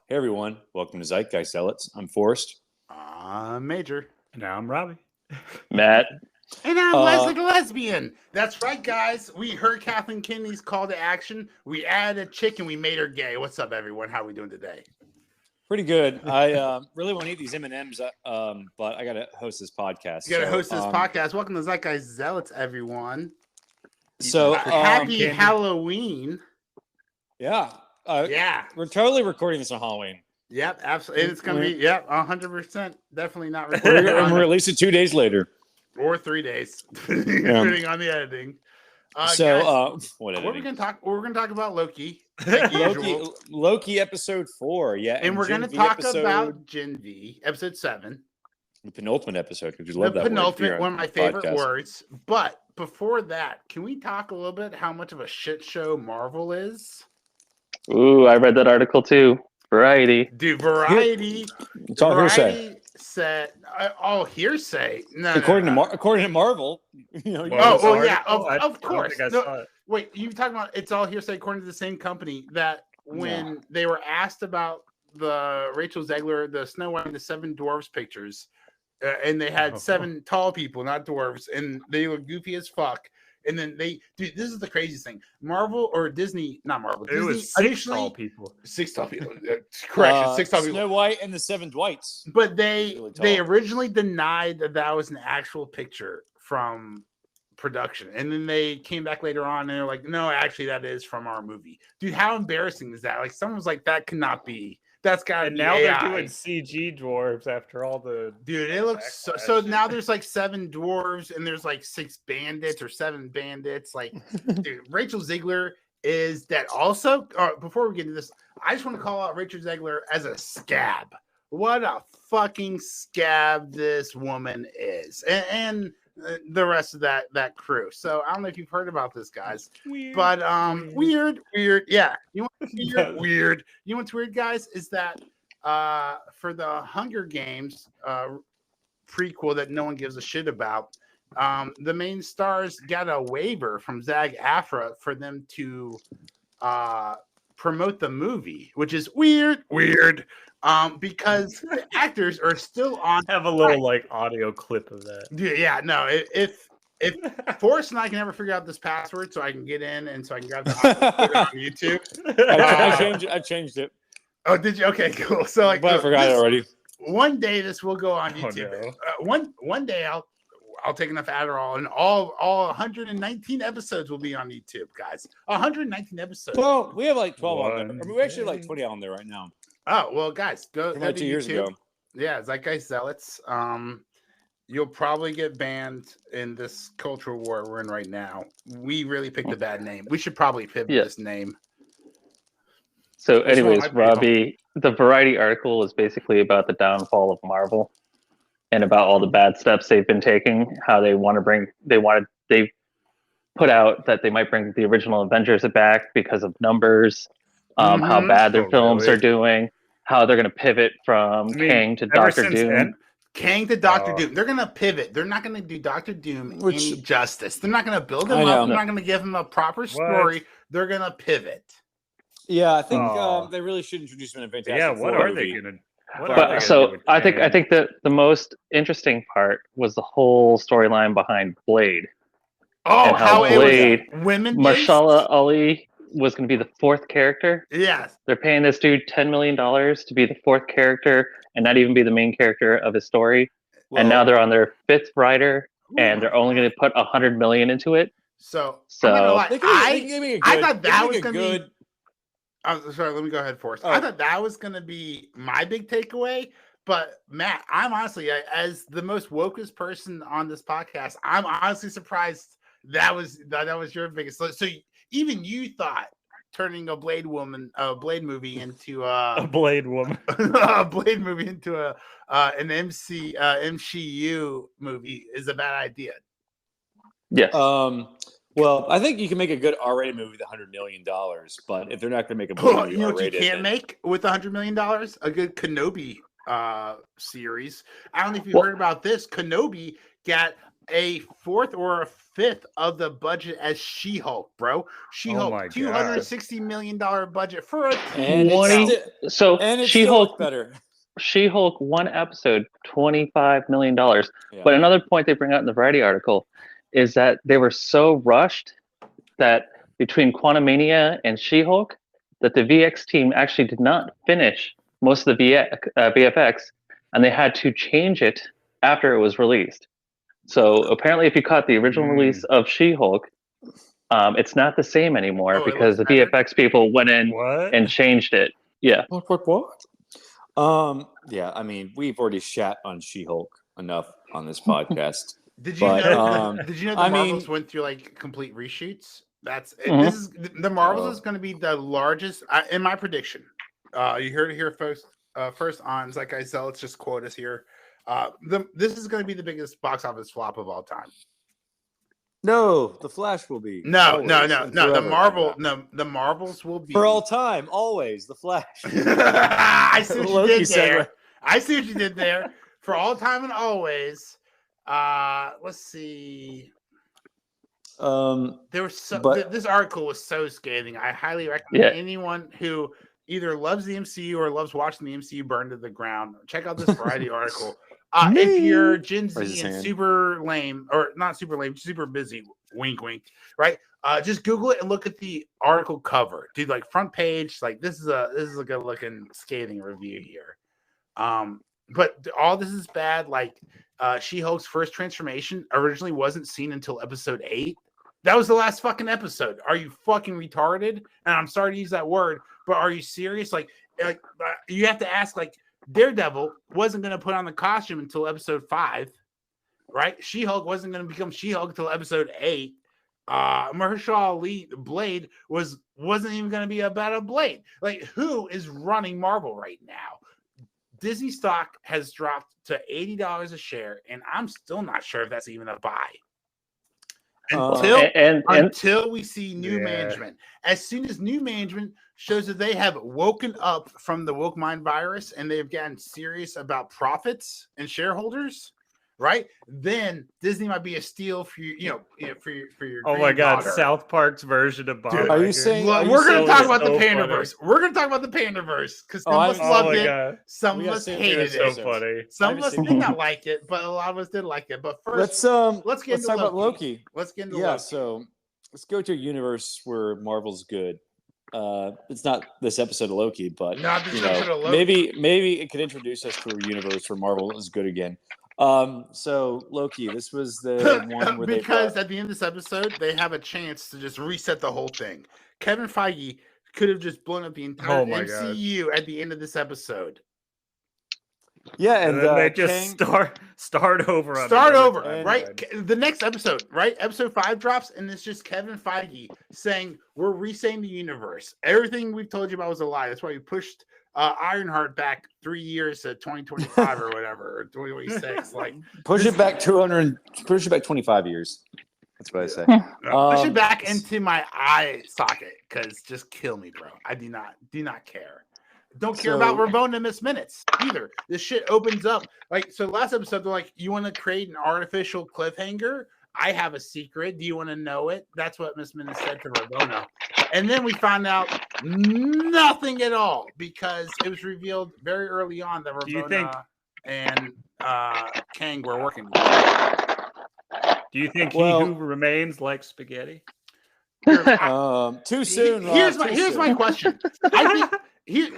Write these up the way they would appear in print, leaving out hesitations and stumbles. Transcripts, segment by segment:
Hey everyone, welcome to Zeitgeist Zealots. I'm Forrest. I'm Major. And now I'm Robbie. Matt. And I'm Leslie the Lesbian. That's right, guys. We heard Kathleen Kenney's call to action. We added a chick and we made her gay. What's up, everyone? How are we doing today? Pretty good. I really want to eat these M&Ms, but I got to host this podcast. You got to host this podcast. Welcome to Zeitgeist Zealots, everyone. So happy Halloween. Yeah. Yeah. We're totally recording this on Halloween. Yep, absolutely. It's going to be, 100%. Definitely not recording. We're going to release it 2 days later. Or 3 days, depending on the editing. What we're going to talk about Loki. Loki episode 4, yeah. And we're going to talk about Gen V, episode 7. The penultimate episode, because you love that word. Penultimate, one of my favorite words. But before that, can we talk a little bit how much of a shit show Marvel is? Ooh, I read that article too. Variety. Dude, Variety. It's all hearsay. Said, all hearsay. No, according to Marvel. Of course. Wait, you talking about it's all hearsay according to the same company that when they were asked about the Rachel Zegler, the Snow White and the Seven Dwarfs pictures, and they had 7 tall people, not dwarves, and they look goofy as fuck. And then this is the craziest thing. Marvel or Disney, not Marvel. It was 6 tall people. 6 tall people. Correction, 6 tall people. Snow White and the 7 Dwights. But they originally denied that was an actual picture from production. And then they came back later on and they're like, no, actually that is from our movie. Dude, how embarrassing is that? Like someone was like, that cannot be. That's gotta be now AI. They're doing CG dwarves after all the it looks so now there's like 7 dwarves and there's like 6 bandits or 7 bandits. Like dude, Rachel Zegler is that also before we get into this, I just want to call out Rachel Zegler as a scab. What a fucking scab this woman is. And the rest of that crew. So I don't know if you've heard about this, guys. Weird. Yeah. You know what's weird? You know what's weird, guys? Is that for the Hunger Games prequel that no one gives a shit about, the main stars got a waiver from SAG-AFTRA for them to promote the movie, which is weird. Because the actors are still on. Have a little like audio clip of that. Yeah, no. If Forrest and I can ever figure out this password so I can get in and so I can grab the put it on YouTube. I changed it. Oh, did you? Okay, cool. So like, but I forgot it already. One day this will go on YouTube. One day I'll take enough Adderall and all 119 episodes will be on YouTube, guys. 119 episodes. Well, we have like 12 on there. I mean, we actually have like 20 on there right now. Oh, well, guys, go like 2 years ago. Yeah, Zeitgeist Zealots. You'll probably get banned in this cultural war we're in right now. We really picked a bad name. We should probably pivot this name. So anyways, Robbie, the Variety article is basically about the downfall of Marvel and about all the bad steps they've been taking, how they put out that they might bring the original Avengers back because of numbers, how bad their films are doing, how they're going to pivot from Kang to Doctor Doom. Kang to Doctor Doom. They're going to pivot. They're not going to do Doctor Doom any justice. They're not going to build him up. They're not going to give him a proper story. They're going to pivot. Yeah, I think they really should introduce him in a Fantastic Four. Yeah, what are they going to I think that the most interesting part was the whole storyline behind Blade. Oh, and how Blade, women, Mahershala Ali was going to be the 4th character. Yes, they're paying this dude $10 million to be the 4th character and not even be the main character of his story. Whoa. And now they're on their 5th writer, and they're only going to put $100 million into it. So I'm not gonna lie. I thought that was going to be. I'm sorry, let me go ahead first. I thought that was going to be my big takeaway. But Matt, I'm honestly, as the most wokest person on this podcast, I'm honestly surprised that was your biggest. So even you thought turning a Blade movie into a Blade woman, a Blade movie into an MCU movie is a bad idea. Yes. Well, I think you can make a good R-rated movie with $100 million, but if they're not going to make a movie, you know what you can't make with $100 million? A good Kenobi series. I don't know if you heard about this. Kenobi got a fourth or a fifth of the budget as She-Hulk, bro. She-Hulk, my God. $260 million budget for a And TV it's 20 show. So and it still She-Hulk, looked better. She-Hulk, one episode, $25 million. Yeah. But another point they bring out in the Variety article is that they were so rushed that between Quantumania and She-Hulk, that the VX team actually did not finish most of the VFX, and they had to change it after it was released. So apparently, if you caught the original release of She-Hulk, it's not the same anymore Oh, it because the looks better? VFX people went in What? and changed it. Yeah. What? Yeah, I mean, we've already shat on She-Hulk enough on this podcast. Did you But, know? Did you know the I Marvels mean- went through like complete reshoots? That's Mhm. this is the Marvels Oh. is going to be the largest in my prediction. You heard it here first. First on Zeitgeist. Let's just quote us here. This is going to be the biggest box office flop of all time. No, the Flash will be. No. always and The forever. the Marvels will be For all time, always the Flash. I see what you Loki did there. segue. I see what you did there. For all time and always. Let's see. There was this article was so scathing. I highly recommend anyone who either loves the MCU or loves watching the MCU burn to the ground. Check out this Variety article. If you're Gen Z and super lame, or not super lame, super busy, wink, wink, right? Just Google it and look at the article cover, dude. Like front page, like this is a good looking scathing review here. But all this is bad. Like She-Hulk's first transformation originally wasn't seen until episode 8. That was the last fucking episode. Are you fucking retarded? And I'm sorry to use that word, but are you serious? Like you have to ask, like, Daredevil wasn't going to put on the costume until episode 5, right? She-Hulk wasn't going to become She-Hulk until episode 8. Mahershala Ali Blade wasn't even going to be about a blade. Like, who is running Marvel right now? Disney stock has dropped to $80 a share, and I'm still not sure if that's even a buy. Until we see new management. As soon as new management shows that they have woken up from the woke mind virus and they've gotten serious about profits and shareholders, right? Then Disney might be a steal for you, for your. Oh my God, granddaughter. South Park's version of Bob. Dude, are you saying? We're going to talk about the so Panderverse. We're going to talk about the Panderverse because some of us Oh loved my it. God. Some of us hated So it. funny. Some of us did not like it, but a lot of us did like it. But first, let's get into talk about Loki. Let's get into Yeah, Loki. so let's go to a universe where Marvel's good. It's not this episode of Loki, but Not this episode of Loki. maybe it could introduce us to a universe where Marvel is good again. So Loki, this was the one where because at the end of this episode, they have a chance to just reset the whole thing. Kevin Feige could have just blown up the entire MCU at the end of this episode. Yeah, and then they just start over. Right? The next episode, right? Episode 5 drops, and it's just Kevin Feige saying, we're resetting the universe. Everything we've told you about was a lie. That's why we pushed Ironheart back 3 years to 2025 or whatever, or 2026. Like, push it back 25 years. That's what I say. Push it back into my eye socket, because just kill me, bro. I do not care. Don't care about Ramona Miss Minutes either. This shit opens up. Like, so last episode, they're like, you want to create an artificial cliffhanger? I have a secret. Do you want to know it? That's what Miss Minutes said to Ramona. And then we found out nothing at all, because it was revealed very early on that Ramona and Kang were working together. Do you think He Who Remains likes spaghetti? Too soon. Here's my question. I think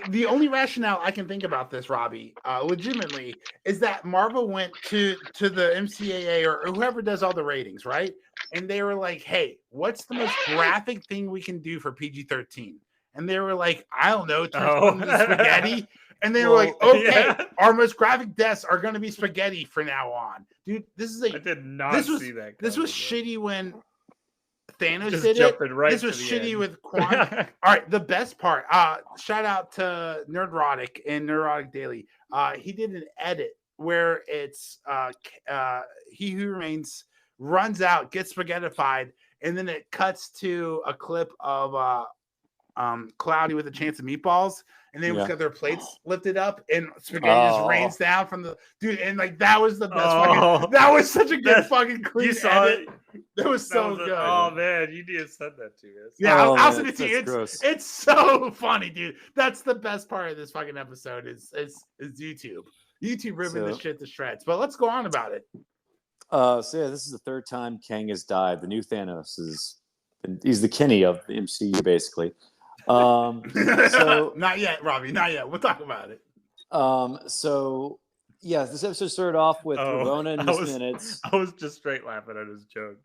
the only rationale I can think about this, Robbie, legitimately, is that Marvel went to the MCAA or whoever does all the ratings, right? And they were like, "Hey, what's the most graphic thing we can do for PG-13?" And they were like, "I don't know, turn into spaghetti." And they were like, "Okay, our most graphic deaths are going to be spaghetti from now on." Dude, I did not see that. This was shitty when Thanos did it. This was shitty with Quantum. All right, the best part. Shout out to Nerdrotic and Nerdrotic Daily. He did an edit where it's He Who Remains runs out, gets spaghettified, and then it cuts to a clip of Cloudy with a Chance of Meatballs, and they Yeah. got their plates lifted up, and spaghetti just rains down from the dude, and like that was the best. Fucking, that was such a good fucking clean You saw edit. it. That was so good. Oh man, you need to send that to us. Yeah, I'll send man, it to you. gross. It's so funny, dude. That's the best part of this fucking episode is YouTube. YouTube ripping this shit to shreds. But let's go on about it. So yeah, this is the third time Kang has died. The new Thanos he's the Kenny of the MCU, basically. So not yet, Robbie. Not yet. We'll talk about it. So yeah, this episode started off with Ramona and Miss Minutes. I was just straight laughing at his joke.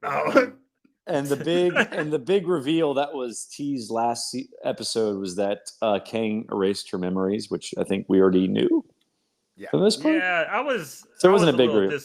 And the big reveal that was teased last episode was that Kang erased her memories, which I think we already knew. Yeah. For the most part. Yeah, I was. So it wasn't I was a big little reveal.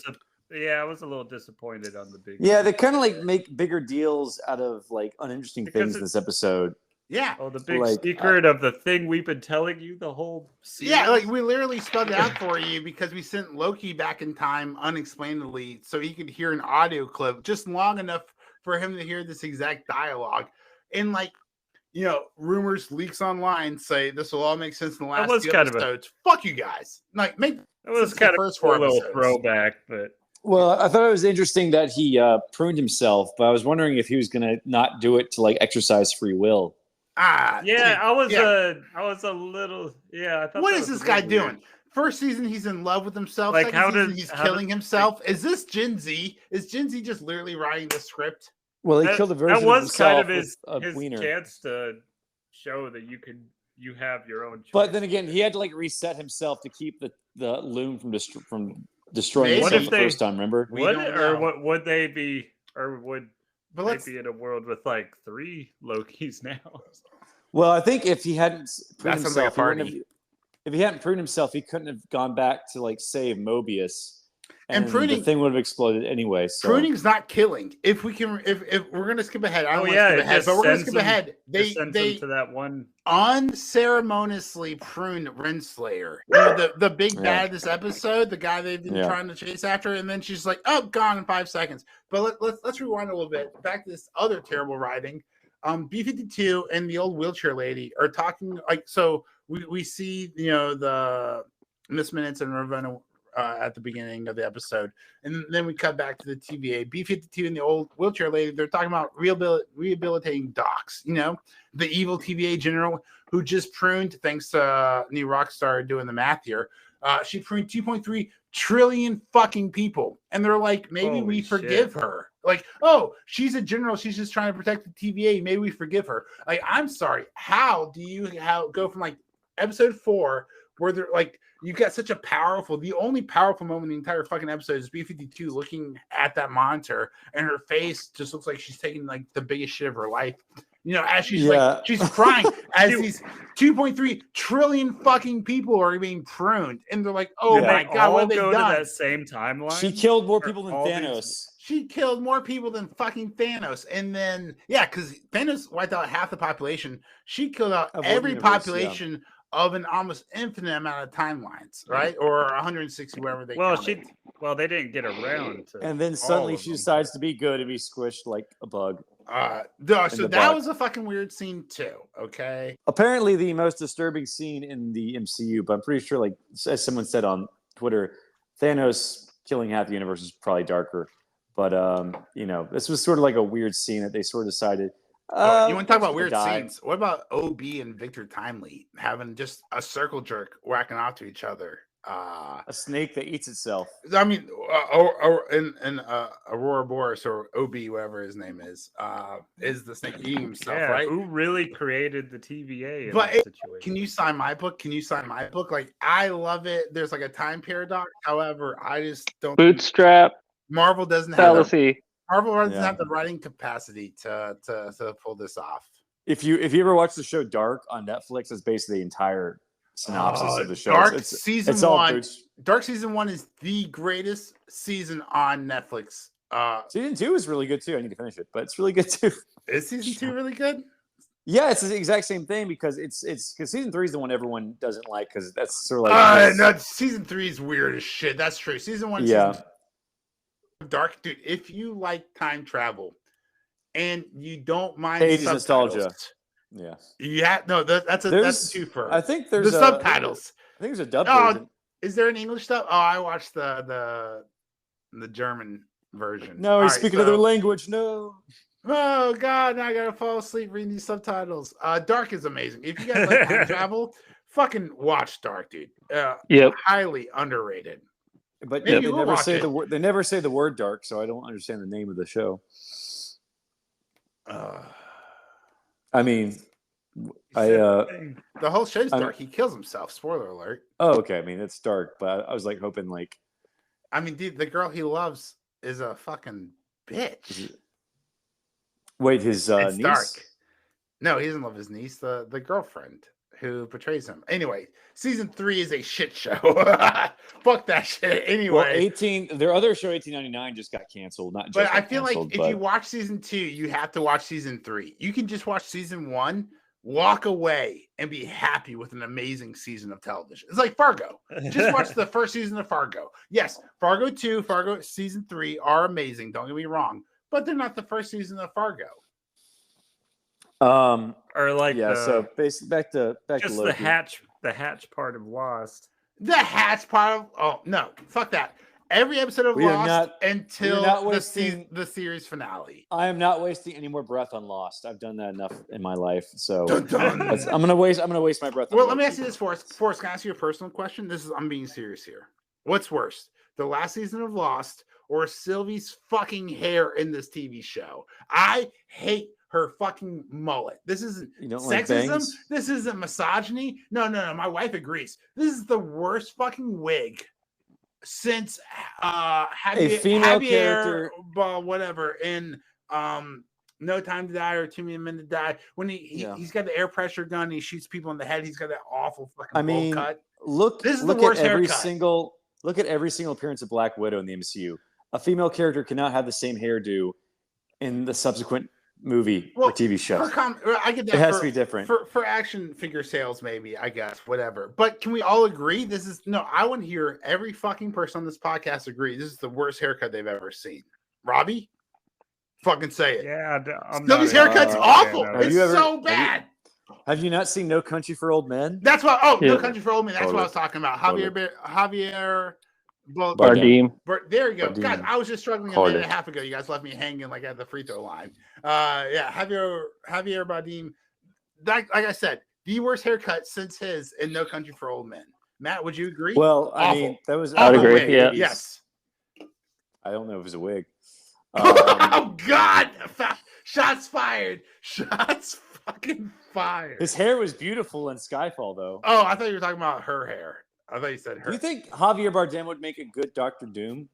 Yeah, I was a little disappointed on the big. Yeah, they kind of like make bigger deals out of like uninteresting things in this episode. Yeah. Oh, the big secret of the thing we've been telling you the whole series. Yeah, like we literally spelled it out for you because we sent Loki back in time unexplainedly so he could hear an audio clip just long enough for him to hear this exact dialogue. And like, you know, rumors, leaks online say this will all make sense in the last few episodes. Fuck you guys. Like, make it was kind of a little throwback, but. Well, I thought it was interesting that he pruned himself, but I was wondering if he was going to not do it to like exercise free will. I was a little. Yeah, I thought. What is this guy doing? First season, he's in love with himself. Like, second season, he's killing himself. Is this Gen Z? Is Gen Z just literally writing the script? Well, he killed a version that was of kind of himself his wiener. chance to show that you have your own choice. But then again, he had to like reset himself to keep the loom from destroying What himself if the first time. Remember? What would they be? Or would they be in a world with like 3 Lokis now? Well, I think if he hadn't pruned that sounds like a himself, party. if he hadn't pruned himself, he couldn't have gone back to like save Mobius. And pruning, the thing would have exploded anyway. So. Pruning's not killing. If we can, if we're gonna skip ahead, I don't want to skip ahead, but we're gonna skip ahead. They to that one unceremoniously pruned Renslayer. You know, the big bad of this episode, the guy they've been trying to chase after, and then she's like, "Oh, gone in 5 seconds." But let's rewind a little bit back to this other terrible writing. B-52 and the old wheelchair lady are talking like so. We see the Miss Minutes and Ravonna at the beginning of the episode, and then we cut back to the TVA. B-52 and the old wheelchair lady, they're talking about rehabilitating docs. You know, the evil TVA general who just pruned, thanks to New Rockstar doing the math here. She pruned 2.3 trillion fucking people, and they're like, maybe we forgive her. Like, oh, she's a general. She's just trying to protect the TVA. Maybe we forgive her. Like, I'm sorry. How do you go from like episode 4 where they're like, you've got such a the only powerful moment in the entire fucking episode is B-52 looking at that monitor, and her face just looks like she's taking like the biggest shit of her life. You know, as she's like, she's crying as these 2.3 trillion fucking people are being pruned, and they're like, "Oh my god, what have they done?" To that same timeline. She killed more people than Thanos. She killed more people than fucking Thanos, and then because Thanos wiped out half the population, she killed out every population of an almost infinite amount of timelines, right? Or 160, wherever they. Well, they didn't get around to. And then suddenly she decides to be good and be squished like a bug. So that was a fucking weird scene too. Okay. Apparently, the most disturbing scene in the MCU, but I'm pretty sure, like as someone said on Twitter, Thanos killing half the universe is probably darker. But this was sort of like a weird scene that they sort of decided. You want to talk about weird scenes? What about OB and Victor Timely having just a circle jerk whacking off to each other? A snake that eats itself. I mean, Aurora Boris or OB, whatever his name is the snake eating himself, right? Who really created the TVA? Can you sign my book? Like, I love it. There's like a time paradox. However, I just don't. Bootstrap. Marvel doesn't fallacy. Marvel doesn't have the writing capacity to pull this off. If you ever watch the show Dark on Netflix, it's basically the entire synopsis of the show. Dark season 1. Dark season 1 is the greatest season on Netflix. Season 2 is really good too. I need to finish it, but it's really good too. Is season 2 really good? Yeah, it's the exact same thing because it's because season 3 is the one everyone doesn't like because that's sort of like no, season 3 is weird as shit. That's true. Season 1, season Dark, dude. If you like time travel and you don't mind 80s nostalgia. Yeah. Yeah, no, that's a twofer. I think there's the subtitles. I think there's a dub Oh, version. is there an English dub? Oh, I watched the German version. No, he's speaking another language. No. Oh God, now I gotta fall asleep reading these subtitles. Dark is amazing. If you guys like time travel, fucking watch Dark, dude. Highly underrated. But they never say the word. They never say the word dark, so I don't understand the name of the show. I mean, the whole show's dark. He kills himself. Spoiler alert. Oh, okay. I mean, it's dark, but I was like hoping, like, I mean, dude, the girl he loves is a fucking bitch. Wait, his niece? Dark. No, he doesn't love his niece. The girlfriend who portrays him. Anyway, season 3 is a shit show. Fuck that shit. Anyway, well, their other show, 1899, just got canceled. But I feel like if you watch season 2, you have to watch season 3. You can just watch season 1, walk away, and be happy with an amazing season of television. It's like Fargo. Just watch the first season of Fargo. Yes, Fargo 2, Fargo season 3 are amazing. Don't get me wrong, but they're not the first season of Fargo. Or like so basically back to Loki. the hatch part of Lost. The hatch part of no, fuck that. Every episode of Lost until the series finale. I am not wasting any more breath on Lost. I've done that enough in my life. So I'm gonna waste my breath. Well, let me ask you this, Forrest. Forrest, can I ask you a personal question? I'm being serious here. What's worse, the last season of Lost or Sylvie's fucking hair in this TV show? I hate her fucking mullet. This isn't sexism. Like this isn't misogyny. No. My wife agrees. This is the worst fucking wig since female character, whatever, in No Time to Die or Too Many Men to Die. When he's got the air pressure gun, and he shoots people in the head. He's got that awful fucking bowl cut. Look at every single appearance of Black Widow in the MCU. A female character cannot have the same hairdo in the subsequent movie or TV show. I get that. It has to be different for action figure sales, maybe, I guess, whatever. But can we all agree I want to hear every fucking person on this podcast agree this is the worst haircut they've ever seen. Robbie, fucking say it. Yeah, Sylvie's haircut's awful. It's so bad. Have you not seen No Country for Old Men? That's what. No Country for Old Men. That's what I was talking about. Javier Bardem. There you go. Guys, I was just struggling a minute and a half ago. You guys left me hanging like at the free throw line. Javier Bardem. Like I said, the worst haircut since his in No Country for Old Men. Matt, would you agree? Well, I mean, that was. I would agree. Yeah. Yes. I don't know if it was a wig. Oh God! Shots fired. Shots fucking fired. His hair was beautiful in Skyfall, though. Oh, I thought you were talking about her hair. I thought you said her. Do you think Javier Bardem would make a good Doctor Doom?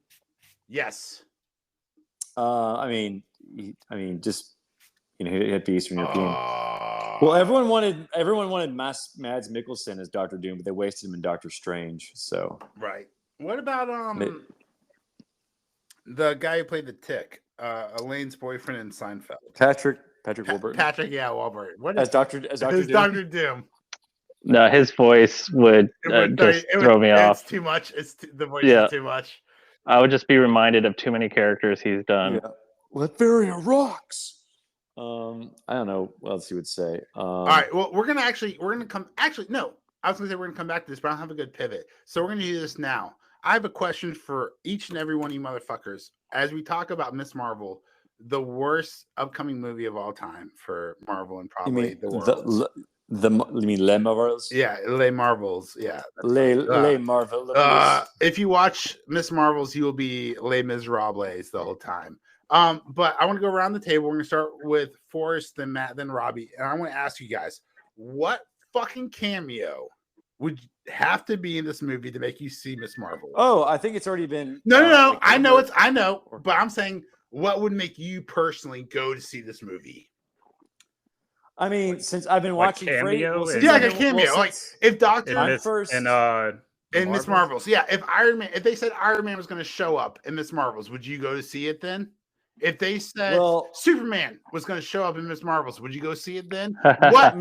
Yes. I mean, just he had the Eastern European. Well, everyone wanted Mads Mikkelsen as Doctor Doom, but they wasted him in Doctor Strange. So right. What about the guy who played the Tick, Elaine's boyfriend in Seinfeld? Patrick Warburton. Warburton. What as Doctor Doom? No, his voice would throw me off. It's too much. The voice is too much. I would just be reminded of too many characters he's done. Yeah. Latveria rocks. I don't know what else he would say. All right. Well, we're gonna come. Actually, no. I was gonna say we're gonna come back to this, but I don't have a good pivot. So we're gonna do this now. I have a question for each and every one of you motherfuckers. As we talk about Miss Marvel, the worst upcoming movie of all time for Marvel and probably the world. You mean Les Marvels? Yeah, Les Marvels. Yeah. Les Marvels. If you watch Miss Marvels, you will be Les Miserables the whole time. But I want to go around the table. We're going to start with Forrest, then Matt, then Robbie. And I want to ask you guys, what fucking cameo would have to be in this movie to make you see Miss Marvel? Oh, I think it's already been. No. I know. But I'm saying, what would make you personally go to see this movie? I mean, since I've been watching cameo, like a cameo. Like if Doctor in Miss Marvels, if they said Iron Man was going to show up in Miss Marvels, would you go to see it then? If they said Superman was going to show up in Miss Marvels, would you go see it then? What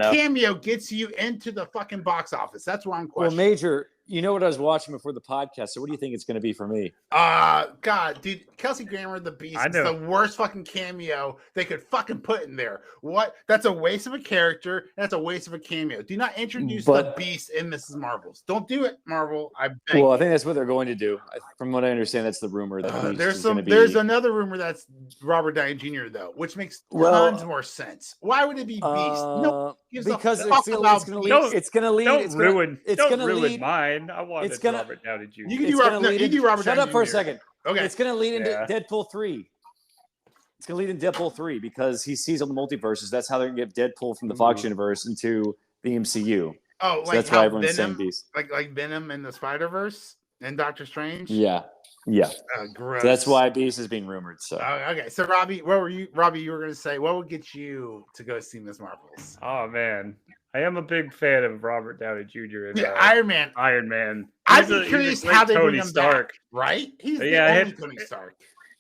cameo gets you into the fucking box office? That's what I'm questioning. Well, you know what I was watching before the podcast. So what do you think it's going to be for me? God, dude, Kelsey Grammer, the Beast, I is know. the worst fucking cameo they could fucking put in there. What? That's a waste of a character. That's a waste of a cameo. Do not introduce the Beast in Mrs. Marvels. Don't do it, Marvel. I beg. Well, I think that's what they're going to do. From what I understand, that's the rumor that Beast there's is going to be. There's another rumor that's Robert Downey Jr. though, which makes tons more sense. Why would it be Beast? No, because it's going to lead. Don't Ruin ruin mine. I wanted Robert Downey Jr. You can do Robert Shut Downey up for a Jr. second. Okay. It's going to lead into Deadpool 3. It's going to lead into Deadpool 3 because he sees all the multiverses. That's how they're going to get Deadpool from the Fox universe into the MCU. Oh, so that's why everyone's saying Beast. Like Venom in the Spider-Verse and Doctor Strange? Yeah. Gross. So that's why Beast is being rumored. So okay. So Robbie, what were you? Robbie, you were going to say what would get you to go see Ms. Marvels? Oh man, I am a big fan of Robert Downey Jr. and Iron Man. I'm curious how they bring him Stark. Back, right? He's the only Tony Stark.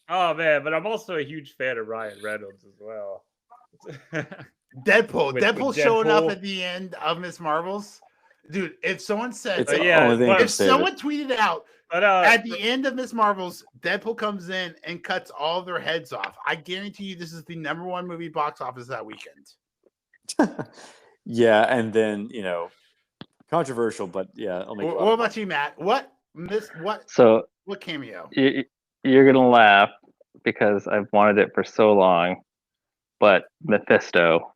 Oh man, but I'm also a huge fan of Ryan Reynolds as well. Deadpool showing up at the end of Ms. Marvels, dude. If someone said, if someone tweeted out at the end of Ms. Marvels, Deadpool comes in and cuts all their heads off, I guarantee you this is the #1 movie box office that weekend. Yeah, and then controversial, but yeah. What about you, Matt? What cameo? You're gonna laugh because I've wanted it for so long, but Mephisto.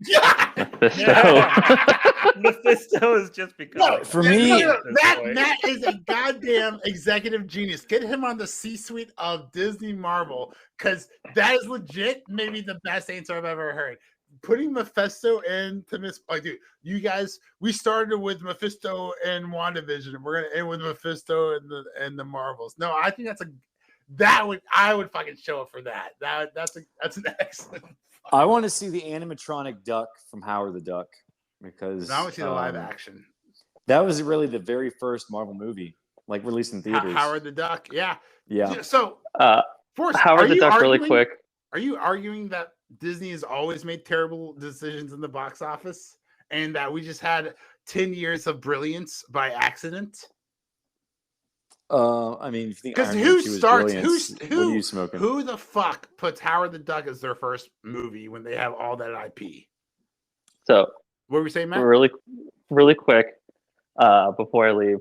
Mephisto is just because for me. Matt is a goddamn executive genius. Get him on the C-suite of Disney Marvel because that is legit. Maybe the best answer I've ever heard. Putting Mephisto into dude, you guys, we started with Mephisto and WandaVision, and we're gonna end with Mephisto and the Marvels. No, I think I would fucking show up for that. That's an excellent. I want to see the animatronic duck from Howard the Duck because I want to see the live action. That was really the very first Marvel movie, like released in theaters. Howard the Duck, yeah. So, Forrest, Howard the Duck, really quick. Are you arguing that Disney has always made terrible decisions in the box office, and that we just had 10 years of brilliance by accident? I mean, because who the fuck puts Howard the Duck as their first movie when they have all that IP? So what were we saying, Matt? Really quick, before I leave,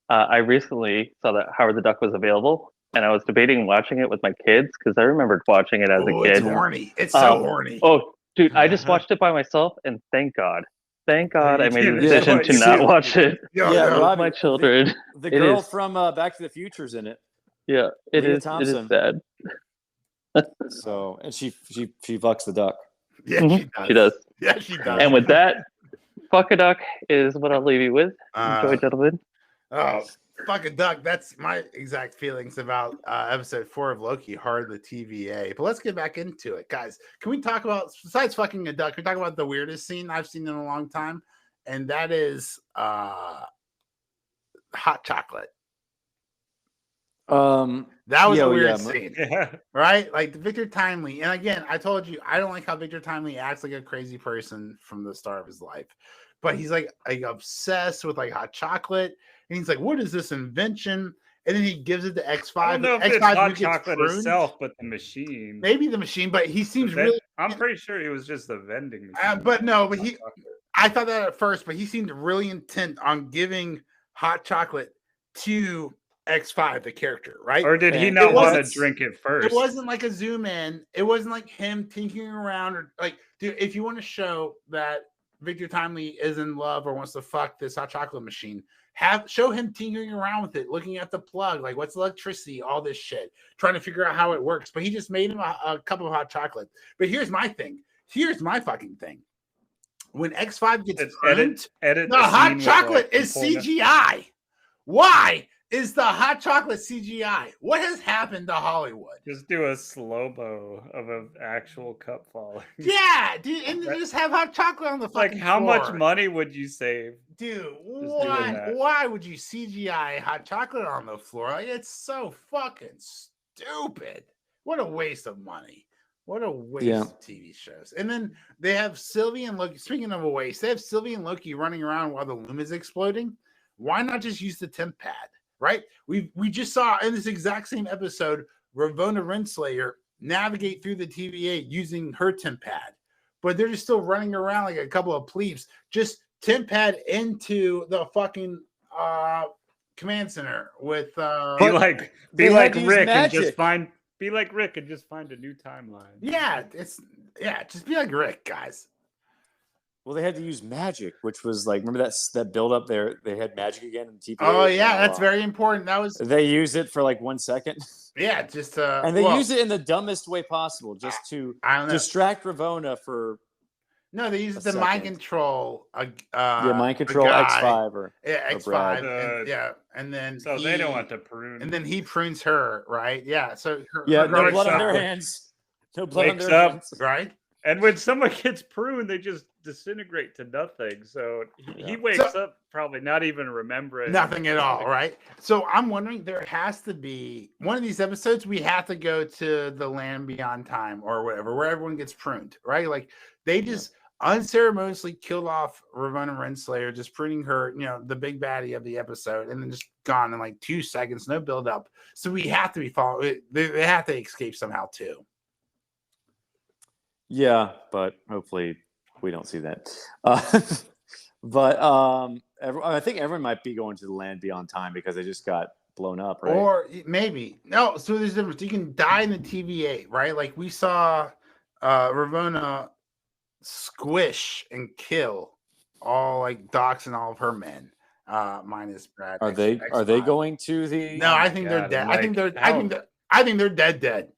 I recently saw that Howard the Duck was available, and I was debating watching it with my kids because I remembered watching it as a kid. It's horny. It's so horny. Oh, dude, I just watched it by myself, and thank God I made the decision to not watch it. Robbie, my children. The girl from Back to the Future's in it. Yeah, it is sad. So, and she fucks the duck. Yeah, she does. Yeah, she does. And with that, fuck a duck is what I'll leave you with. Enjoy, gentlemen. Oh, fuck a duck. That's my exact feelings about episode 4 of Loki, Hard the TVA. But let's get back into it, guys. Can we talk about, besides fucking a duck, can we talk about the weirdest scene I've seen in a long time? And that is hot chocolate. That was a weird scene, right? Like Victor Timely. And again, I told you, I don't like how Victor Timely acts like a crazy person from the start of his life. But he's like obsessed with like hot chocolate. And he's like, what is this invention? And then he gives it to X5. I don't know if it's hot chocolate itself, but the machine. Maybe the machine, but he seems really... I'm pretty sure it was just the vending machine. I thought that at first, but he seemed really intent on giving hot chocolate to X5, the character, right? Or did he not want to drink it first? It wasn't like a zoom in. It wasn't like him tinkering around or like, dude, if you want to show that Victor Timely is in love or wants to fuck this hot chocolate machine, show him tinkering around with it, looking at the plug, like what's electricity, all this shit, trying to figure out how it works. But he just made him a cup of hot chocolate. But here's my thing. Here's my fucking thing. When X5 gets burnt, the hot chocolate is CGI. Why is the hot chocolate CGI? What has happened to Hollywood? Just do a slow-mo of an actual cup falling. Yeah, dude, and then just have hot chocolate on the fucking how floor. much money would you save? Dude, why would you CGI hot chocolate on the floor? Like, it's so fucking stupid. What a waste of money. What a waste of TV shows. And then they have Sylvie and Loki. Speaking of a waste, they have Sylvie and Loki running around while the loom is exploding. Why not just use the temp pad, right? We just saw in this exact same episode Ravonna Renslayer navigate through the TVA using her temp pad, but they're just still running around like a couple of plebes. Just temp pad into the fucking command center with Be like Rick and just find a new timeline. Just be like Rick, guys. Well, they had to use magic, which was like, remember that build up there? They had magic again in TVA. Oh yeah, that's very important. That was they used it for like 1 second. Yeah, just and they used it in the dumbest way possible, just to distract Ravonna for. No, they used the mind control. Mind control X5 or X5. And then so they don't want to prune. And then he prunes her, right? Yeah. So no blood on their hands. No blood on their hands, right? And when someone gets pruned, they just disintegrate to nothing. So he wakes up probably not even remembering nothing at all, right? So I'm wondering, there has to be one of these episodes. We have to go to the land beyond time or whatever, where everyone gets pruned, right? Like they just unceremoniously killed off Ravonna Renslayer, just pruning her, the big baddie of the episode, and then just gone in like 2 seconds, no build up. So we have to be following. They have to escape somehow too. Yeah, but hopefully we don't see that. But I think everyone might be going to the land beyond time because they just got blown up, right? Or maybe no. So there's a difference. You can die in the TVA, right? Like we saw Ravonna squish and kill all like Dox and all of her men. Minus Brad. Are they going to the? No, I think they're dead. I think they're dead.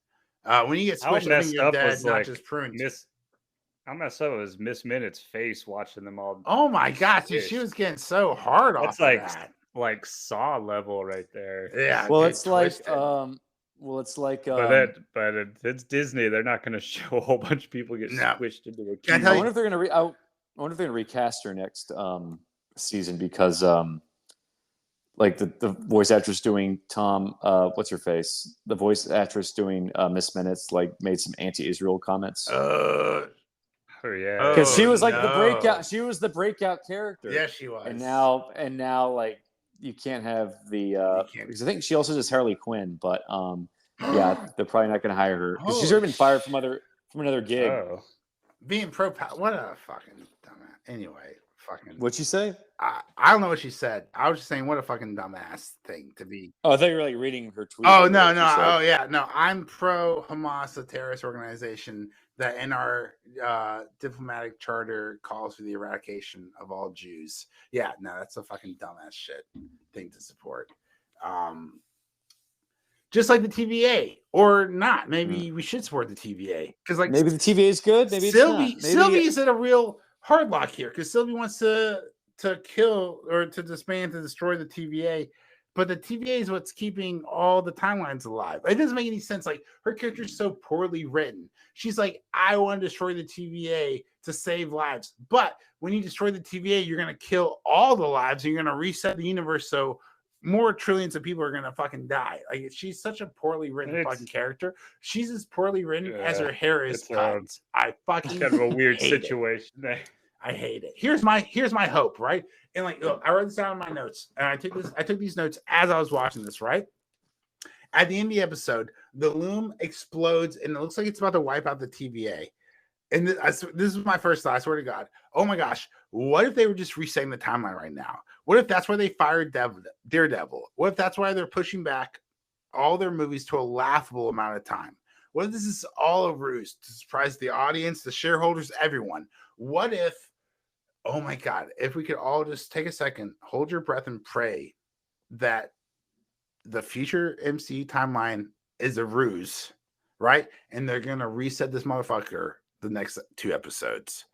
When you get squished, I think you're dead, not just pruned. How messed up was Miss Minute's face watching them all? Oh my gosh, dude, she was getting so hard off. That's that. like Saw level right there. Yeah. Well, it's like but it's Disney. They're not going to show a whole bunch of people get squished into a cube. I wonder if they're going to recast her next season because like the voice actress doing Tom, what's her face? The voice actress doing Miss Minutes like made some anti-Israel comments. Oh yeah, because she was like the breakout. She was the breakout character. Yeah, she was. And now, like you can't have the because I think she also does Harley Quinn, but yeah, they're probably not going to hire her because she's already been fired from another gig. Oh. Being what a fucking dumbass. Anyway. What'd she say? I don't know what she said. I was just saying, what a fucking dumbass thing to be. Oh, I thought you were like reading her tweet. Oh no. Oh yeah, no. I'm pro Hamas, a terrorist organization that in our diplomatic charter calls for the eradication of all Jews. Yeah, no, that's a fucking dumbass shit thing to support. Just like the TVA, or not. Maybe we should support the TVA because, like, maybe the TVA is good. Maybe Sylvie's at a real hard lock here because Sylvie wants to kill or to disband, to destroy the TVA, but the TVA is what's keeping all the timelines alive. It doesn't make any sense. Like, her character is so poorly written. She's like, I want to destroy the TVA to save lives, but when you destroy the TVA, you're going to kill all the lives and you're going to reset the universe, so more trillions of people are going to fucking die. Like, she's such a poorly written fucking character. She's as poorly written as her hair is cut. I fucking kind of a weird situation there. I hate it. Here's my hope, right? And like, look, I wrote this down in my notes, and I took these notes as I was watching this, right? At the end of the episode, the loom explodes, and it looks like it's about to wipe out the TVA. And this is my first thought. I swear to God. Oh my gosh. What if they were just resetting the timeline right now? What if that's why they fired Daredevil? What if that's why they're pushing back all their movies to a laughable amount of time? What if this is all a ruse to surprise the audience, the shareholders, everyone? What if, oh my God, if we could all just take a second, hold your breath, and pray that the future MCU timeline is a ruse, right? And they're going to reset this motherfucker the next 2 episodes.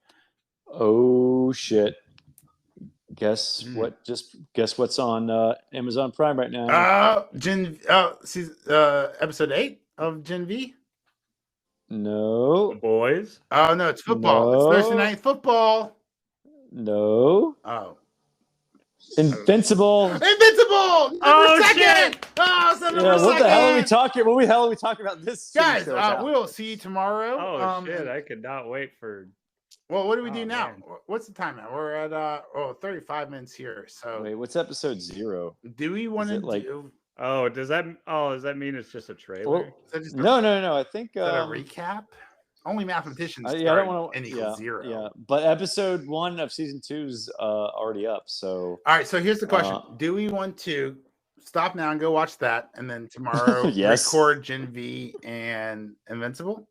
Oh shit. Guess what's on Amazon Prime right now? Episode 8 of Gen V? No. The Boys? Oh no, it's football. No. It's Thursday night football. No. Oh. Invincible. Oh shit. Oh, what the hell are we talking? What the hell are we talking about this? Guys, we'll see you tomorrow. Oh shit! I could not wait for Well, what do we Oh, do now? man. What's the time now? We're at 35 minutes here. So Wait, what's episode 0? do we want to it like- do? Oh, does that mean it's just a trailer? Well, Is that just no. I think is that a recap? Only mathematicians yeah, I don't start want to. n equals 0. Yeah, but episode 1 of season 2's already up. So All right. So here's the question: do we want to stop now and go watch that, and then tomorrow Yes. record Gen V and Invincible?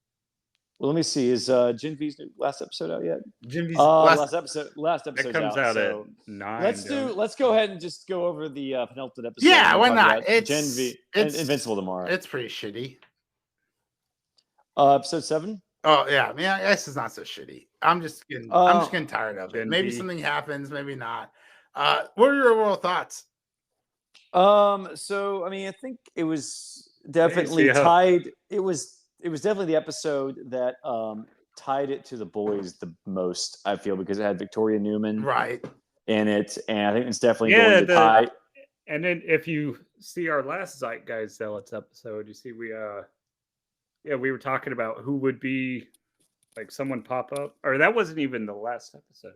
well, let me see. Is Gen V's last episode out yet? Gen V's Last episode. It comes out so at 9. let's go ahead and just go over the penultimate episode. Yeah, and why talk not? about It's Gen V Invincible tomorrow. It's pretty shitty. Episode 7. Oh yeah, I mean, I guess it's not so shitty. I'm just getting tired of it. Gen Maybe V. something happens, maybe not. What are your overall thoughts? So I mean, I think it was definitely Yeah. tied. It was definitely the episode that tied it to the boys the most. I feel because it had Victoria Newman Right. in it, and I think it's definitely Yeah, going to tie. And then if you see our last Zeitgeist Zealots episode, you see we were talking about who would be like someone pop up, or that wasn't even the last episode.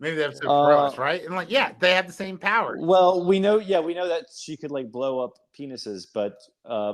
Maybe the episode for us, right? And like, yeah, they have the same powers. Well, we know that she could like blow up penises, but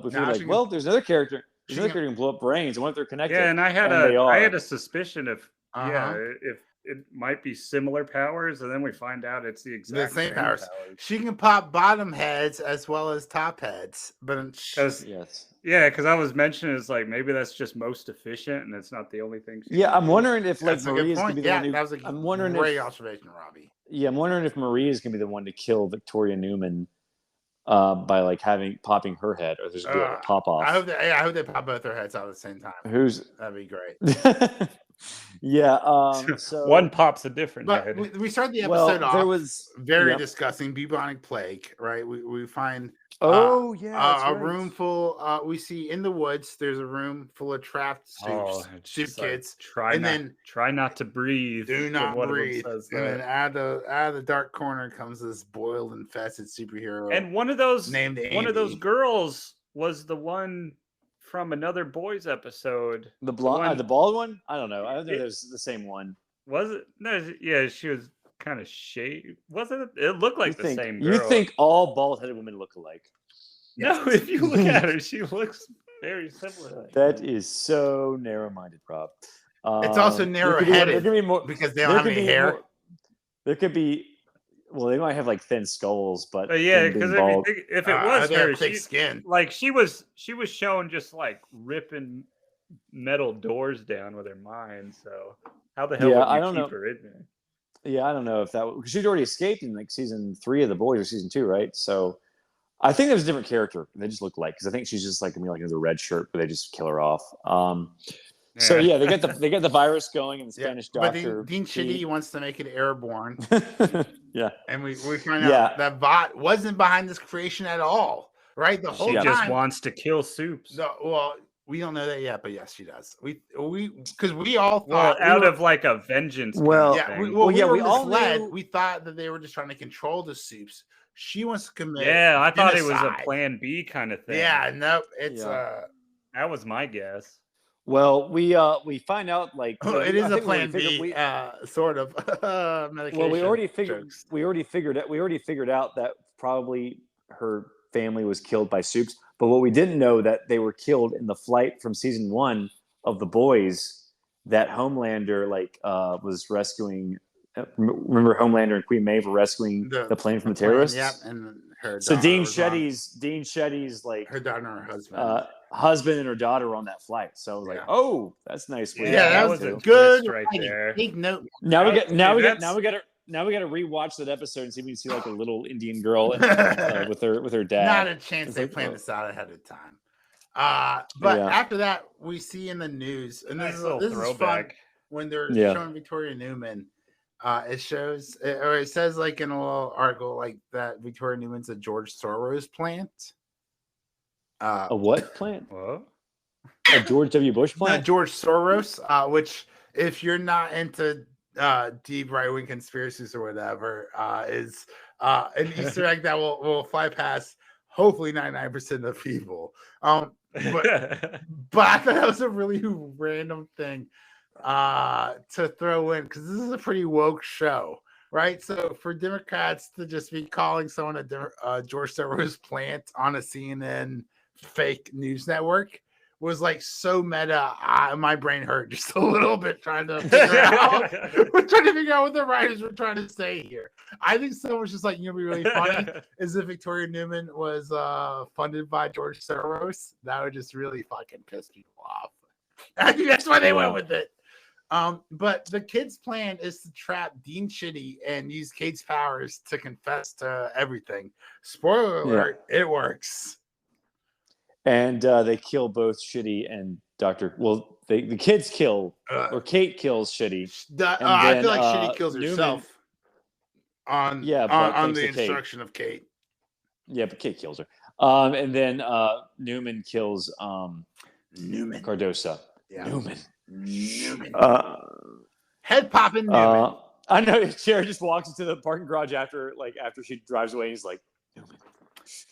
we feel Nah, like, she well, there's another character. she There's another can- character who can blow up brains, and what if they're connected? Yeah, and I had they are. a suspicion if Uh-huh. if it might be similar powers, and then we find out it's the exact same powers. She can pop bottom heads as well as top heads, but Yes. Because I was mentioning it's like maybe that's just most efficient, and it's not the only thing. She Yeah, can I'm do. wondering if like that's a good Maria's gonna point. be the Yeah, one who. that was a I'm wondering great if observation, Robbie. Yeah, I'm wondering if Maria's gonna be the one to kill Victoria Newman by like popping her head, or there's gonna be like a pop off. I hope they pop both their heads out at the same time. Who's That'd be great. yeah. So One pops a different But head. we started the well, episode off there was very yep. disgusting bubonic plague, right? We find Oh yeah, that's a right. room full. We see in the woods. There's a room full of trapped soup it's just like, kids. try and not, then try not to breathe. Do when not one of them breathe. says And then that. out of the dark corner comes this boiled, infested superhero. And one of those named one of those Andy. girls was the one from another boys episode. The blonde, one- the bald one. I don't know. I don't think It- it was the same one. Was it? No, yeah, she was kind of shaved. Wasn't it? It looked like the same girl. You think all bald-headed women look alike? No, if you look at her, she looks very similar. That is so narrow-minded, Rob. It's also there could be- narrow-headed There could be more because they don't have any hair. There could be. Well, they might have like thin skulls, but Yeah, them being because bald- if it was they have her, thick she, skin. like she was shown just like ripping metal doors down with her mind. So how the hell Yeah, would you I don't keep know. her in there? Yeah, I don't know if that because she'd already escaped in like season 3 of The Boys or season 2, right? So I think there's a different character. They just look like because I think she's just like gonna be like in the red shirt, but they just kill her off. So yeah, they get the virus going, and the Spanish But doctor. Dean Chitty wants to make it airborne, yeah, and we find Yeah. out that Bot wasn't behind this creation at all. Right, the whole She time. just wants to kill soups. Well, we don't know that yet, but yes, she does. We because we all Well, thought out we were, of like a vengeance. Well, yeah, kind we, of thing. well, Well, yeah, we we were all misled. knew- We thought that they were just trying to control the soups. She wants to commit. Yeah, I thought it was a genocide. Plan B kind of thing. Yeah, nope. It's Yeah. that was my guess. well, we find out like Oh, it is I a think we plan figured- B, sort of medication. Well, we already figured jokes. we already figured out that probably her family was killed by soups. But what we didn't know that they were killed in the flight from season 1 of The Boys that Homelander was rescuing. Remember Homelander and Queen Maeve were rescuing the plane from the terrorists. Yep, and her. So daughter Dean was on- Shetty's like her daughter and her husband. husband and her daughter were on that flight. So I was like, Yeah. oh, that's nice. Yeah, yeah, that was was a a good twist right writing. there. Take note. Now we got now we got that's- now we got to rewatch that episode and see if we can see like a little Indian girl with her dad. Not a chance It's they like, planned oh. this out ahead of time. But Yeah. after that, we see in the news, and Nice this little is fun throwback. when they're Yeah. showing Victoria Newman. It shows, or it says like in a little article, like that Victoria Newman's a George Soros plant. A what plant? What? A George W. Bush Not plant? George Soros, which if you're not into deep right wing conspiracies or whatever, is an Easter egg that will fly past hopefully 99% of people. But I thought that was a really random thing to throw in because this is a pretty woke show, right? So for Democrats to just be calling someone a George Soros plant on a CNN fake news network was like so meta. My brain hurt just a little bit trying to figure out. We're trying to figure out what the writers were trying to say here. I think someone's just like, you know, be really funny is if Victoria Newman was funded by George Soros. That would just really fucking piss people off. I think that's why they went with it. But the kid's plan is to trap Dean Shitty and use Kate's powers to confess to everything. Spoiler alert, it works. And they kill both Shitty and Dr. Well, the kids kill, or Kate kills Shitty. I feel like Shitty kills Newman, herself on the instruction of Kate. Yeah, but Kate kills her. And then Newman kills Newman. Cardosa. Yeah. Newman. Head popping Newman. I know Jared just walks into the parking garage after she drives away and he's like, Newman.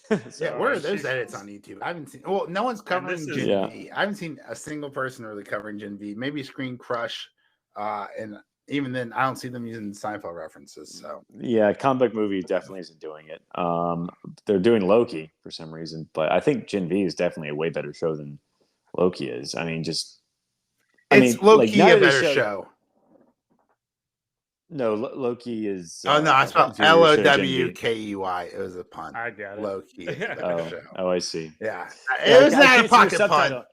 So, yeah, where are those edits on YouTube? I haven't seen. Well, no one's covering Gen V. I haven't seen a single person really covering Gen V. Maybe Screen Crush, and even then, I don't see them using Seinfeld references. So yeah, Comic Movie definitely isn't doing it. They're doing Loki for some reason, but I think Gen V is definitely a way better show than Loki is. I mean, Loki a better show. No, Loki is. Oh no, I spelled Lowkey. It was a pun. I got it. Loki. Oh, I see. Yeah, it was not a pocket pun.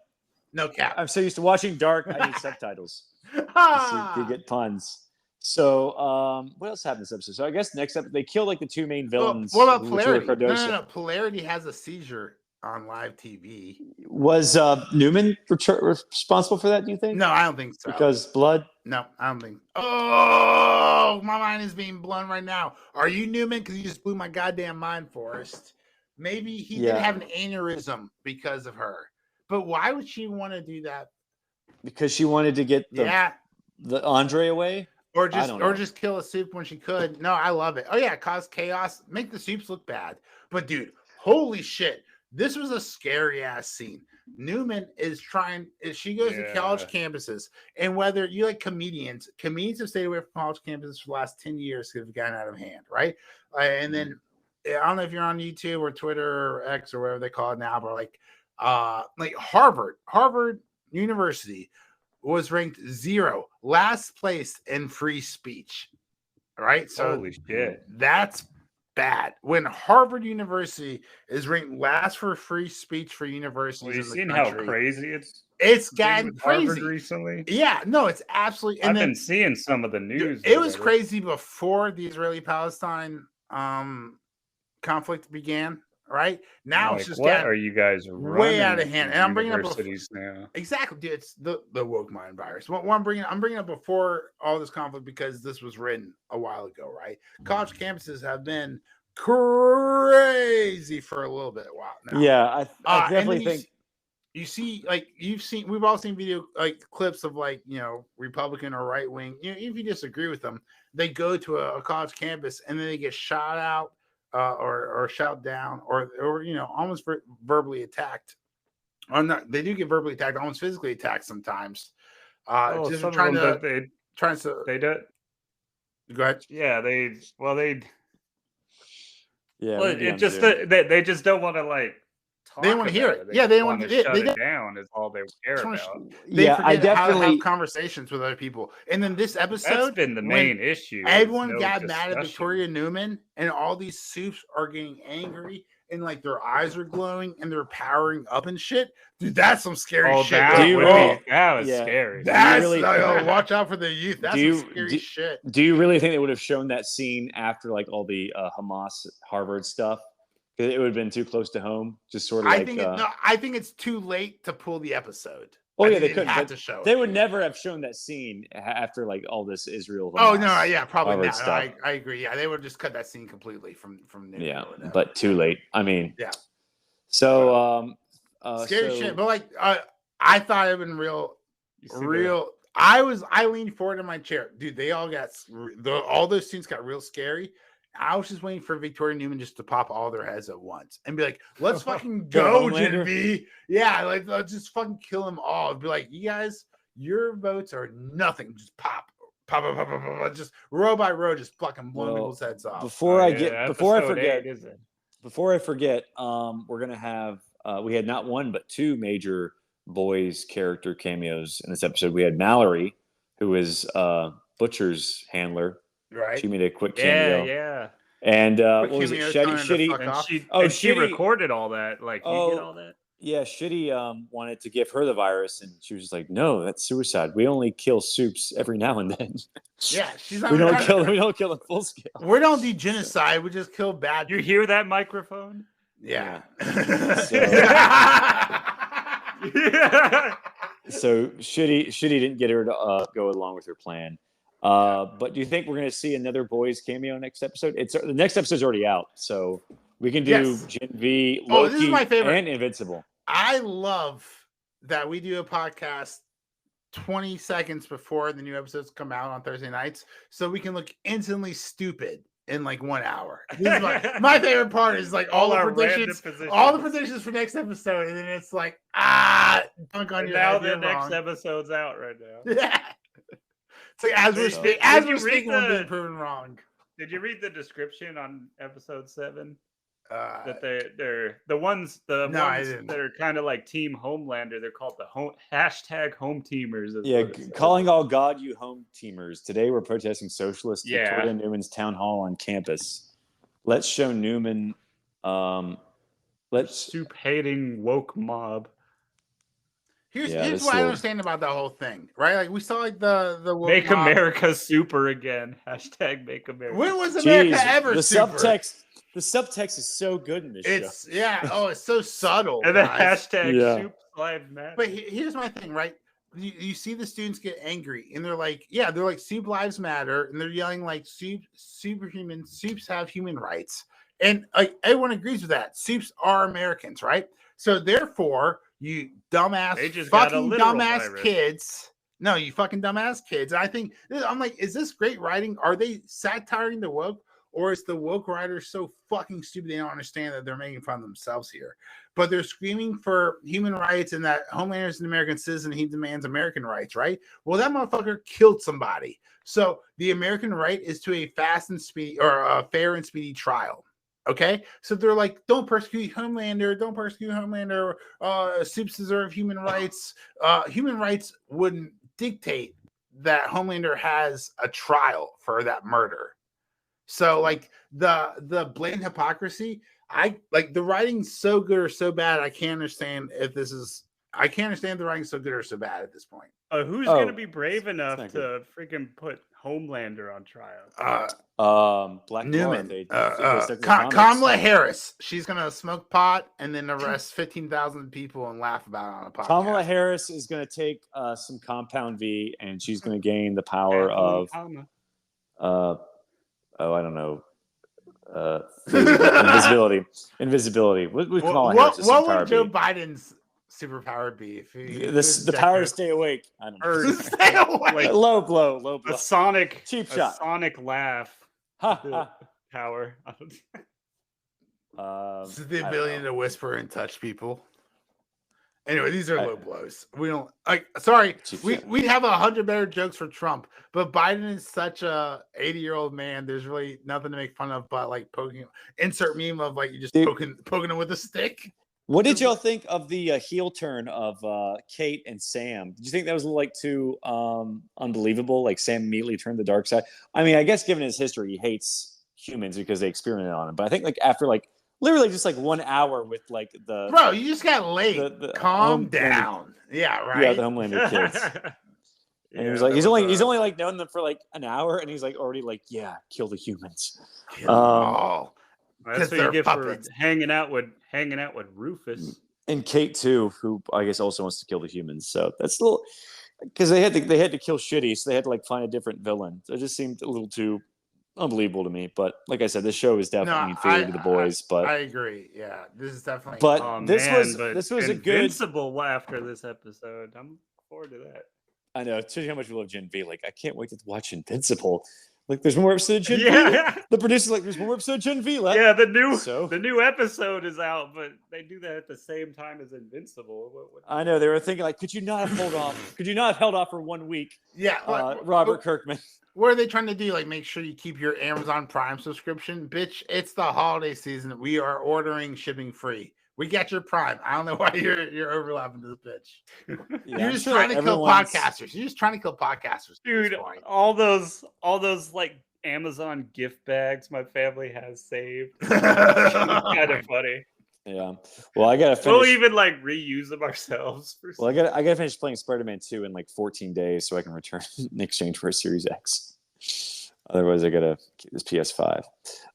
No cap. I'm so used to watching Dark. I need subtitles to get puns. So, what else happened this episode? So, I guess next up they kill like the two main villains. What about Polarity? No. Polarity has a seizure on live TV. Was Newman responsible for that, do you think? No, I don't think so. Because blood? No, I don't think. Oh, my mind is being blown right now. Are you Newman? Because you just blew my goddamn mind, Forrest. Maybe he did have an aneurysm because of her. But why would she want to do that? Because she wanted to get the Andre away? Or just kill a soup when she could. No, I love it. Oh, yeah, cause chaos. Make the soups look bad. But, dude, holy shit. This was a scary ass scene. Newman is she goes to college campuses, and whether you like comedians have stayed away from college campuses for the last 10 years because they've gotten out of hand, right? And then I don't know if you're on YouTube or Twitter or X or whatever they call it now, but like Harvard University was ranked 0, last place in free speech. Right? So holy shit. That's bad. When Harvard University is ranked last for free speech for universities, well, you've seen how crazy it's gotten crazy Harvard recently. Yeah, no, it's absolutely. I've been seeing some of the news. It was crazy before the Israeli-Palestine conflict began. Right now, it's just what are you guys way out of hand? And I'm bringing up now. Exactly, dude. It's the woke mind virus. What I'm bringing up before all this conflict because this was written a while ago, right? College campuses have been crazy for a little bit while now. Yeah, I definitely think we've all seen video like clips of like, you know, Republican or right wing. You know, if you disagree with them, they go to a college campus and then they get shot out. Or shot down, or you know, almost verbally attacked. Or not, they do get verbally attacked, almost physically attacked sometimes. Just trying to. They do. Go ahead. Yeah, they. Yeah, well, it just they just don't want to like. They want to hear it. They they want to shut it down. Is all they care about. I definitely how to have conversations with other people. And then this episode, that's been the main issue. Everyone got mad at Victoria Newman, and all these soups are getting angry, and like their eyes are glowing, and they're powering up and shit. Dude, that's some scary shit. That was scary. That's watch out for the youth. That's some scary shit. Do you really think they would have shown that scene after like all the Hamas Harvard stuff? It would have been too close to home. Just sort of. I think it's too late to pull the episode. Oh yeah, they couldn't have to show. They would never have shown that scene after like all this Israel. Oh no, yeah, probably Harvard not. Stuff. I agree. Yeah, they would just cut that scene completely from. Yeah, but too late. I mean, yeah. So scary shit. But like, I thought it would been real. I leaned forward in my chair, dude. They all got all those scenes got real scary. I was just waiting for Victoria Newman just to pop all their heads at once and be like, let's fucking go, Gen V. Yeah, like let's just fucking kill them all. Be like, you guys, Your votes are nothing. Just pop, pop, pop, pop, pop, pop, just row by row, just fucking blowing people's heads off. Before I forget, is it? we're gonna have we had not one but two major boys character cameos in this episode. We had Mallory, who is Butcher's handler. Right. She made a quick cameo. Yeah. And Quick what was it? cameo telling her to Shitty. fuck And off. she Shitty recorded all that. Like, you get all that? Yeah, Shitty wanted to give her the virus, and she was just like, "No, that's suicide. We only kill soups every now and then. Yeah, she's not. we don't kill them full scale. We don't do genocide. We just kill bad. You hear that microphone? Yeah. So Shitty didn't get her to go along with her plan. But do you think we're going to see another boys cameo next episode? The next episode's already out, so we can do Gen V, Loki, this is my favorite. and Invincible. I love that we do a podcast 20 seconds before the new episodes come out on Thursday nights, so we can look instantly stupid in like 1 hour. This is my favorite part is like all the predictions for next episode, and then it's like dunk on your now head, the you're next wrong. episode's out right now. Yeah. It's like as we're speaking, we're being proven wrong. Did you read the description on episode 7? That I they're the ones that are kind of like Team Homelander. They're called the hashtag home teamers. Yeah, calling all God you home teamers. Today we're protesting socialists. Yeah. Victoria Newman's town hall on campus. Let's show Newman. Let's soup hating woke mob. Here's what I understand about that whole thing, right? Like we saw like the make America super again. Hashtag make America. When was America ever the super? The subtext is so good in this show. It's so subtle. And the hashtag soup live matter. But here's my thing, right? You see the students get angry, and they're like, soup lives matter, and they're yelling like superhuman soups have human rights, and like everyone agrees with that. Soups are Americans, right? So therefore, you fucking dumbass kids. No, you fucking dumbass kids. I think I'm like, is this great writing? Are they satiring the woke? Or is the woke writer so fucking stupid they don't understand that they're making fun of themselves here? But they're screaming for human rights and that Homelander is an American citizen. He demands American rights, right? Well, that motherfucker killed somebody. So the American right is to a fast and speedy or a fair and speedy trial. Okay, so they're like, don't persecute Homelander. Don't persecute Homelander. Soups deserve human rights. Human rights wouldn't dictate that Homelander has a trial for that murder. So like the blatant hypocrisy, I like the writing's so good or so bad. I can't understand the writing's so good or so bad at this point. Who's gonna be brave enough to freaking put Homelander on trial? Black Newman, Kamala Harris. She's gonna smoke pot and then arrest 15,000 people and laugh about it on a podcast. Kamala Harris is gonna take some Compound V, and she's gonna gain the power of I don't know. Invisibility. What would Joe Biden's superpower be? The power to stay awake. I don't know. Stay awake. Low blow. A sonic cheap shot. Sonic laugh. Power. The ability to whisper and touch people. Anyway, these are low blows. We don't like. Sorry, we have 100 better jokes for Trump, but Biden is such a 80-year-old man. There's really nothing to make fun of, but like poking. Insert meme of like you just poking him with a stick. What did y'all think of the heel turn of Kate and Sam? Did you think that was a little like too unbelievable? Like Sam immediately turned the dark side. I mean, I guess given his history, he hates humans because they experimented on him. But I think like after like literally just like 1 hour with like bro, you just got late. Calm down. Yeah, right. Yeah, the Homelander kids. And he was like, he's only like known them for like an hour, and he's like already like, yeah, kill the humans. Kill them all. That's what you get for hanging out with Rufus and Kate too, who I guess also wants to kill the humans. So that's a little because they had to kill Shitty, so they had to like find a different villain. So it just seemed a little too unbelievable to me. But like I said, this show is definitely inferior to the boys. But I agree. Yeah, this is definitely. But this was a good Invincible after this episode. I'm looking forward to that. I know. Shows you how much we love Gen V. Like I can't wait to watch Invincible. Like, there's one more episode of Gen V. Yeah. The producer's like, there's one more episode of Gen V left. Yeah, the new So? the new episode is out, but they do that at the same time as Invincible. I know, they were thinking, like, could you not have held off? Could you not have held off for 1 week, Yeah, Robert Kirkman? What are they trying to do? Like, make sure you keep your Amazon Prime subscription, bitch. It's the holiday season. We are ordering shipping free. We got your Prime. I don't know why you're overlapping this bitch. Yeah, You're I'm just sure trying to kill everyone's- podcasters. You're just trying to kill podcasters, at Dude, this point. all those like Amazon gift bags my family has saved. Kind of funny. Yeah. Well, I gotta We'll finish. even like reuse them ourselves. Well, I gotta finish playing Spider-Man 2 in like 14 days so I can return in exchange for a Series X. Otherwise, I gotta keep this PS5.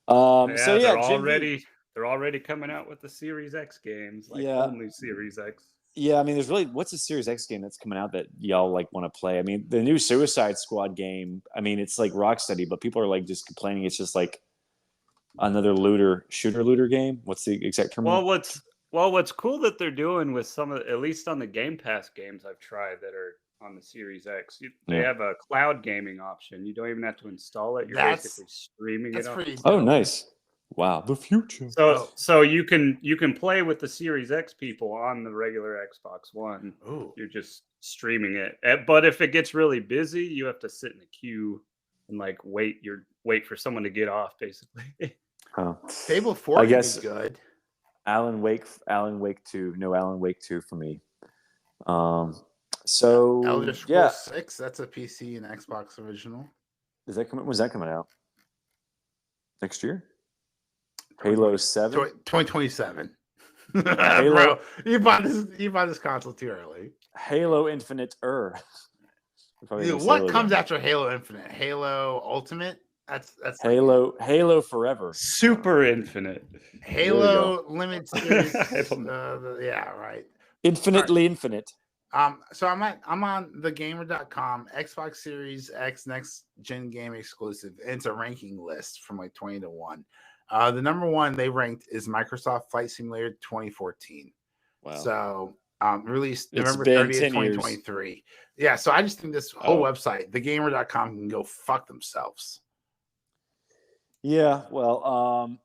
So yeah, they're already coming out with the Series X games, like Yeah. only Series X. Yeah, I mean, there's really what's a Series X game that's coming out that y'all like want to play? I mean, the new Suicide Squad game. I mean, it's like Rocksteady, but people are like just complaining it's just like another shooter game. What's the exact term? Well, what's cool that they're doing with some of at least on the Game Pass games I've tried that are on the Series X, they have a cloud gaming option. You don't even have to install it. You're basically streaming That's it. pretty Oh, dope. nice! Wow, the future. So you can play with the Series X people on the regular Xbox One. Ooh. You're just streaming it. But if it gets really busy, you have to sit in a queue and like wait for someone to get off, basically. Huh. Fable 4 I guess- is good. Alan Wake 2. No Alan Wake 2 for me. So Elder Scrolls 6, that's a PC and Xbox original. Is that coming? When's that coming out? Next year? Halo 7. 2027. Halo- Bro, you bought this console too early. Halo Infinite. Dude, what comes after Halo Infinite? Halo Ultimate? That's Halo Forever. Super Infinite. Halo Limited Series. I don't yeah, right. Infinitely infinite. So I'm on thegamer.com, Xbox Series X next gen game exclusive. And it's a ranking list from like 20 to 1. The number one they ranked is Microsoft Flight Simulator 2014. Wow. So released It's November been 30th, 10 years. 2023. Yeah, so I just think this whole website, thegamer.com, can go fuck themselves. Yeah, well,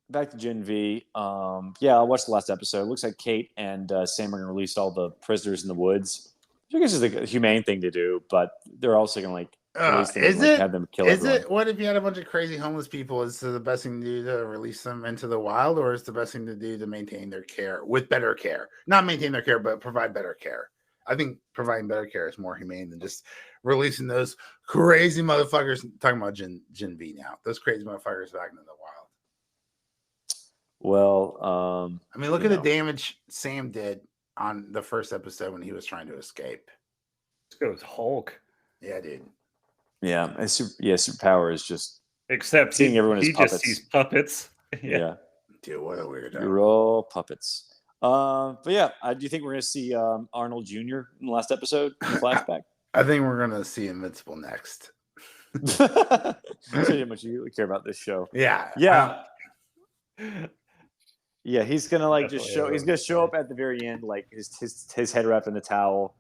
back to Gen V. Yeah, I watched the last episode. It looks like Kate and Sam are going to release all the prisoners in the woods. I guess it's a humane thing to do, but they're also going to like release them and, like, have them kill everyone. What if you had a bunch of crazy homeless people? Is the best thing to do to release them into the wild, or is the best thing to do to maintain their care with better care? Not maintain their care, but provide better care. I think providing better care is more humane than just releasing those crazy motherfuckers. Talking about Gen V now, those crazy motherfuckers back into the wild. Well, I mean, look at the damage Sam did on the first episode when he was trying to escape. Let's go with Hulk. Yeah, dude. yeah, and superpower is just Except seeing everyone as he puppets. just sees puppets. yeah. Dude, what a weirdo. You're all puppets. But yeah, do you think we're going to see Arnold Jr. in the last episode in the flashback? I think we're gonna see Invincible next. So how much you care about this show. Yeah. Yeah. Yeah, he's gonna like just Definitely show. a He's gonna show up at the very end, like his head wrapped in the towel.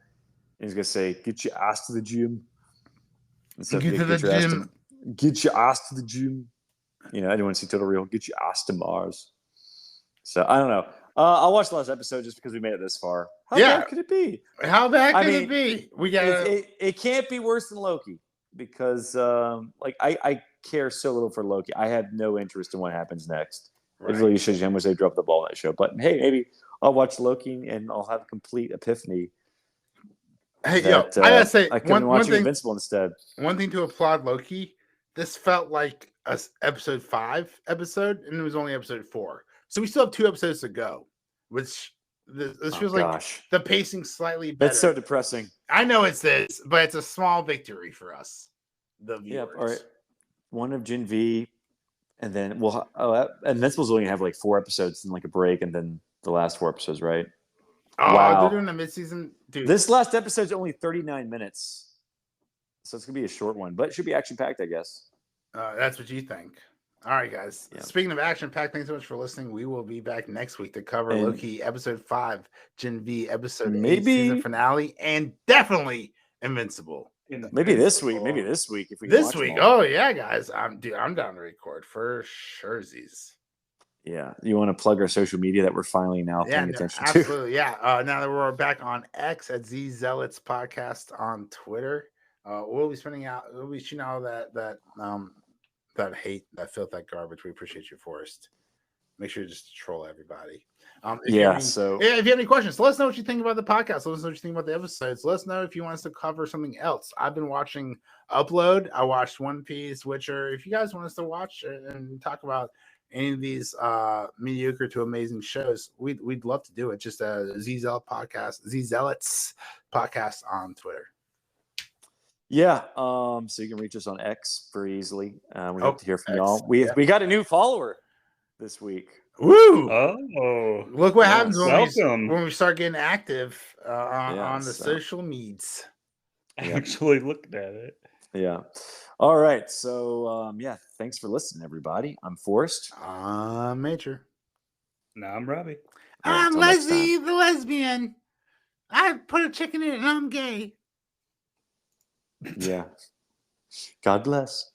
And he's gonna say, "Get your ass to the gym." Instead of, Get to the your ass gym. Get your ass to the gym. You know, I didn't want to see Total Real. Get your ass to Mars. So I don't know. I'll watch the last episode just because we made it this far. How bad could it be? How bad I could mean, it be? We got It can't be worse than Loki because like I care so little for Loki. I have no interest in what happens next. It really shows you how much they dropped the ball in that show. But hey, maybe I'll watch Loki and I'll have a complete episode. Hey, I gotta say, I could be watching Invincible instead. One thing to applaud Loki. This felt like a episode 5 episode, and it was only episode 4. So we still have 2 episodes to go, which this feels like the pacing slightly better. That's so depressing. I know it's this, but it's a small victory for us, the viewers. Yeah, all right. One of Gen V, and then Invincible's only gonna have like 4 episodes and like a break, and then the last 4 episodes, right? Oh, wow. they're doing a mid-season, dude. This last episode's only 39 minutes, so it's gonna be a short one, but it should be action-packed, I guess. That's what you think. All right, guys. Yeah. Speaking of action-packed, thanks so much for listening. We will be back next week to cover Loki episode 5, Gen V episode 8 season finale, and definitely Invincible. Maybe this week. Maybe this week if we can This watch them week. all. Oh yeah, guys. I'm down to record for surezies. Yeah. You want to plug our social media that we're finally now Yeah, paying no, attention to? absolutely. Yeah. Now that we're back on X at Z Zealots Podcast on Twitter, we'll be shooting all that hate, that filth, that garbage. We appreciate you, Forrest. Make sure you just troll everybody. If you have any questions, let us know what you think about the podcast. Let us know what you think about the episodes. Let us know if you want us to cover something else. I've been watching Upload. I watched One Piece, Witcher. If you guys want us to watch and talk about any of these mediocre to amazing shows, we'd love to do it. Just a Z Zealots podcast on Twitter. Yeah. So you can reach us on X very easily. We hope to hear from X, y'all. We got a new follower this week. Woo! Oh, Look what happens welcome. when we start getting active on the so- social medias. Actually looked at it. Yeah. All right. So thanks for listening, everybody. I'm Forrest. Major. Now I'm Robbie. All right, I'm till next time. Leslie the lesbian. I put a chicken in it and I'm gay. Yeah. God bless.